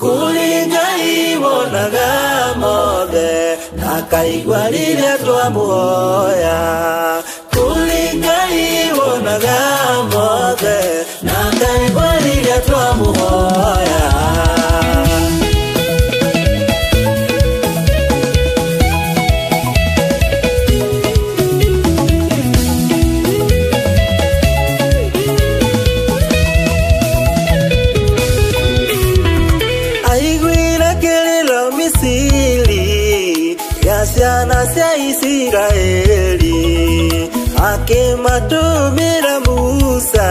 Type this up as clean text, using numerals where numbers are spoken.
Kulingai wonaga mothe nakaigua riria twamuhoya. Kulingai wonaga mothe nakaigua riria twamuhoya. Ciana cia Isiraeli akimatumira Musa